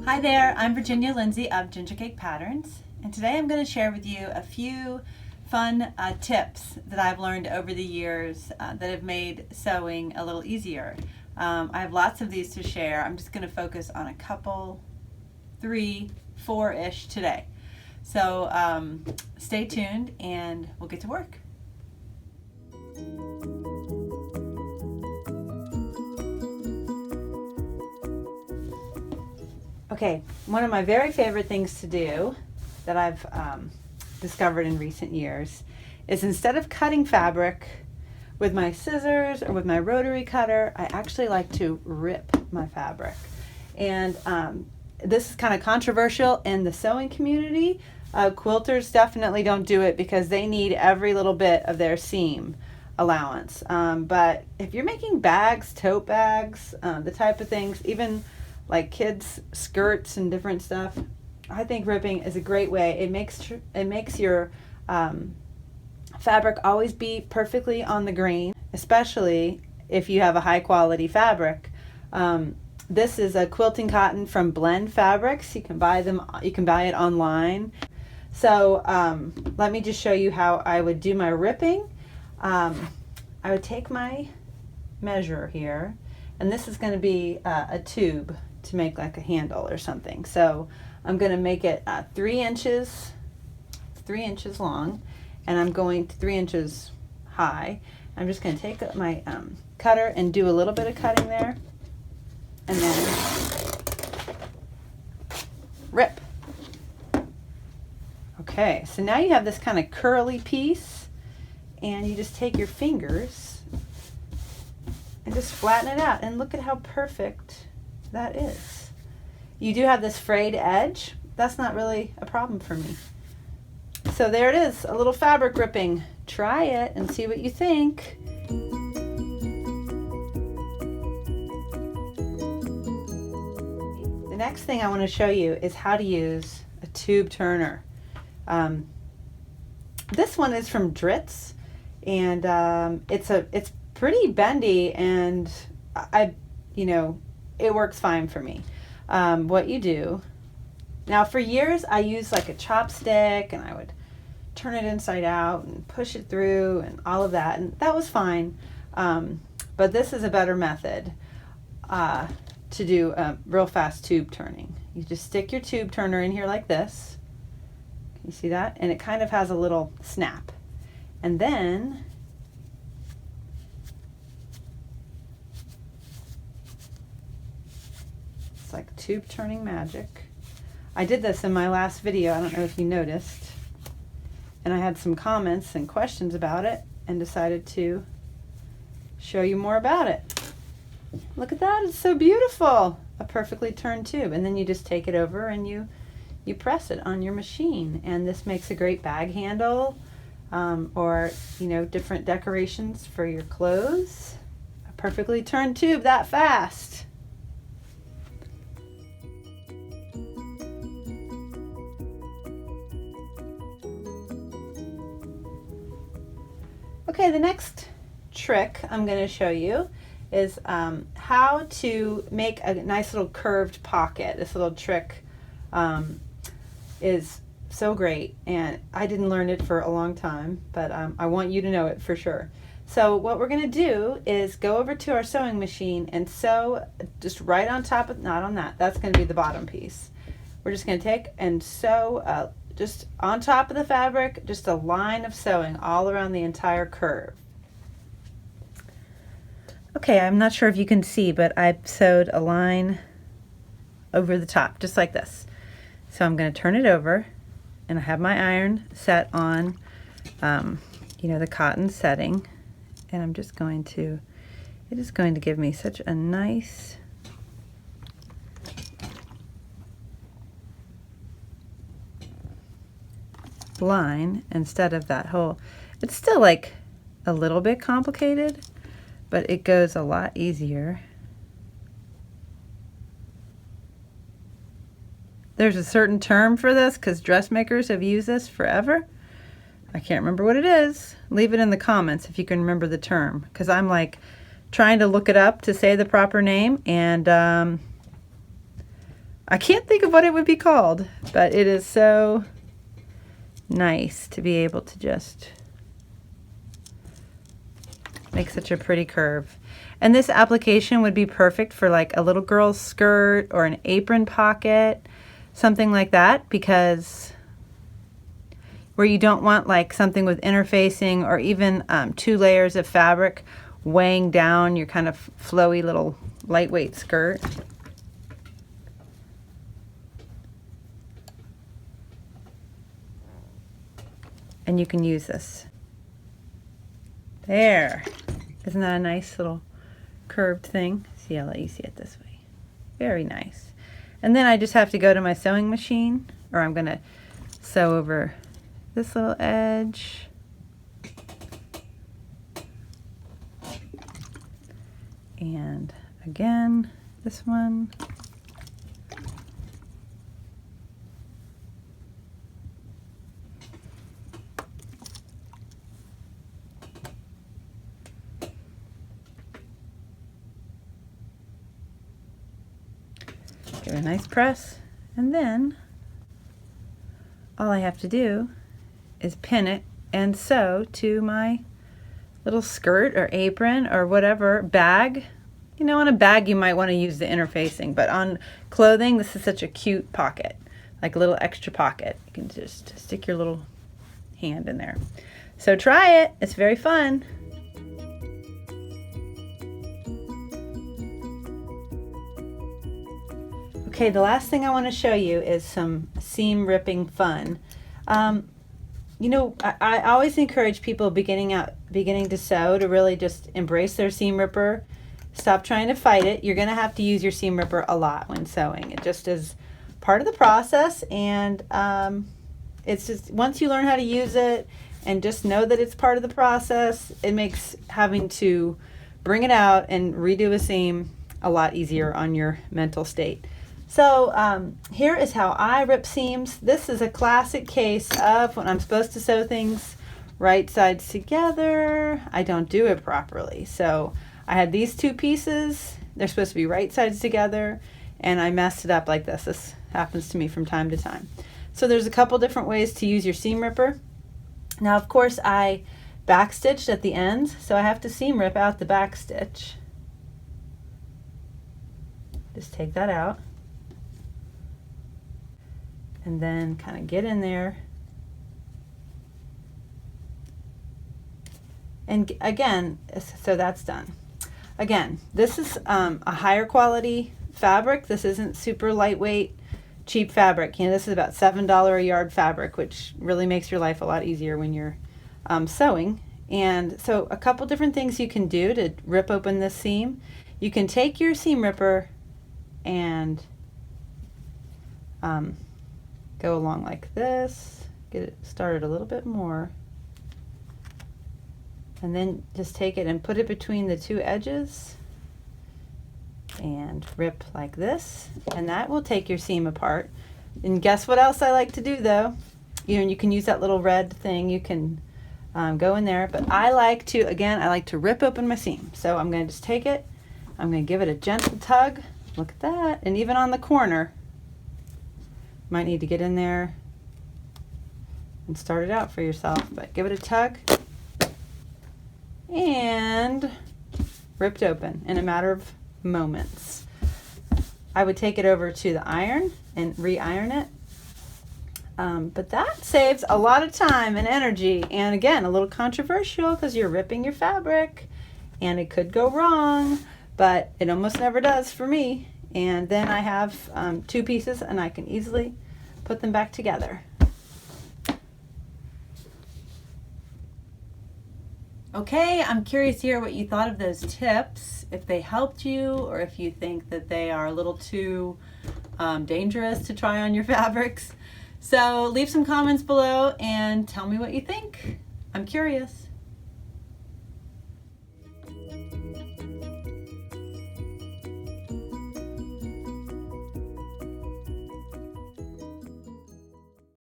Hi there, I'm Virginia Lindsay of Ginger Cake Patterns, and today I'm going to share with you a few fun tips that I've learned over the years that have made sewing a little easier. I have lots of these to share. I'm just going to focus on a couple, 3, 4-ish today. So stay tuned and we'll get to work. Okay, one of my very favorite things to do that I've discovered in recent years is instead of cutting fabric with my scissors or with my rotary cutter, I actually like to rip my fabric. And this is kind of controversial in the sewing community. Quilters definitely don't do it because they need every little bit of their seam allowance. But if you're making bags, tote bags, the type of things, even like kids' skirts and different stuff, I think ripping is a great way. It makes your fabric always be perfectly on the grain, especially if you have a high quality fabric. This is a quilting cotton from Blend Fabrics. You can buy it online. So let me just show you how I would do my ripping. I would take my measure here, and this is going to be a tube to make like a handle or something. So I'm going to make it 3 inches long, and I'm going to 3 inches high. I'm just going to take my cutter and do a little bit of cutting there, and then rip. Okay, so now you have this kind of curly piece, and you just take your fingers and just flatten it out, and look at how perfect that is. You do have this frayed edge. That's not really a problem for me. So there it is, a little fabric ripping. Try it and see what you think. The next thing I want to show you is how to use a tube turner. This one is from Dritz, and it's pretty bendy, and it works fine for me. What you do now, for years I used like a chopstick, and I would turn it inside out and push it through and all of that, and that was fine. But this is a better method to do real fast tube turning. You just stick your tube turner in here like this. Can you see that? And it kind of has a little snap. And then it's like tube turning magic. I did this in my last video. I don't know if you noticed. And I had some comments and questions about it and decided to show you more about it. Look at that, it's so beautiful. A perfectly turned tube. And then you just take it over and you press it on your machine. And this makes a great bag handle or different decorations for your clothes. A perfectly turned tube that fast. Okay, the next trick I'm going to show you is how to make a nice little curved pocket. This little trick is so great, and I didn't learn it for a long time, but I want you to know it for sure. So what we're going to do is go over to our sewing machine and sew just right on top of, not on that, that's going to be the bottom piece. We're just going to take and sew just on top of the fabric, just a line of sewing all around the entire curve. Okay, I'm not sure if you can see, but I sewed a line over the top, just like this. So I'm going to turn it over, and I have my iron set on, the cotton setting, and I'm just going to, it is going to give me such a nice line instead of that whole, it's still like a little bit complicated, but it goes a lot easier. There's a certain term for this because dressmakers have used this forever. I can't remember what it is. Leave it in the comments if you can remember the term, because I'm like trying to look it up to say the proper name, and I can't think of what it would be called, but it is so nice to be able to just make such a pretty curve. And this application would be perfect for like a little girl's skirt or an apron pocket, something like that, because where you don't want like something with interfacing or even 2 layers of fabric weighing down your kind of flowy little lightweight skirt. And you can use this. There. Isn't that a nice little curved thing? See, I'll let you see it this way. Very nice. And then I just have to go to my sewing machine, or I'm going to sew over this little edge. And again, this one. Give it a nice press, and then all I have to do is pin it and sew to my little skirt or apron or whatever bag. You know, on a bag you might want to use the interfacing, but on clothing this is such a cute pocket, like a little extra pocket. You can just stick your little hand in there. So try it, it's very fun. Okay, the last thing I want to show you is some seam ripping fun. You know, I always encourage people beginning to sew to really just embrace their seam ripper. Stop trying to fight it. You're going to have to use your seam ripper a lot when sewing. It just is part of the process, and it's just once you learn how to use it and just know that it's part of the process, it makes having to bring it out and redo a seam a lot easier on your mental state. So here is how I rip seams. This is a classic case of when I'm supposed to sew things right sides together, I don't do it properly. So I had these 2 pieces, they're supposed to be right sides together, and I messed it up like this. This happens to me from time to time. So there's a couple different ways to use your seam ripper. Now of course I backstitched at the end, so I have to seam rip out the back stitch. Just take that out. And then kind of get in there. And again, so that's done. Again, this is a higher quality fabric. This isn't super lightweight, cheap fabric. You know, this is about $7 a yard fabric, which really makes your life a lot easier when you're sewing. And so a couple different things you can do to rip open this seam. You can take your seam ripper and go along like this, get it started a little bit more, and then just take it and put it between the 2 edges and rip like this, and that will take your seam apart. And guess what else I like to do though? You know, you can use that little red thing, you can go in there, but I like to rip open my seam. So I'm going to just take it, I'm going to give it a gentle tug, look at that, and even on the corner, might need to get in there and start it out for yourself, but give it a tug and ripped open in a matter of moments. I would take it over to the iron and re-iron it, but that saves a lot of time and energy, and again a little controversial because you're ripping your fabric and it could go wrong, but it almost never does for me. And then I have 2 pieces and I can easily put them back together. Okay, I'm curious to hear what you thought of those tips, if they helped you or if you think that they are a little too dangerous to try on your fabrics. So leave some comments below and tell me what you think. I'm curious.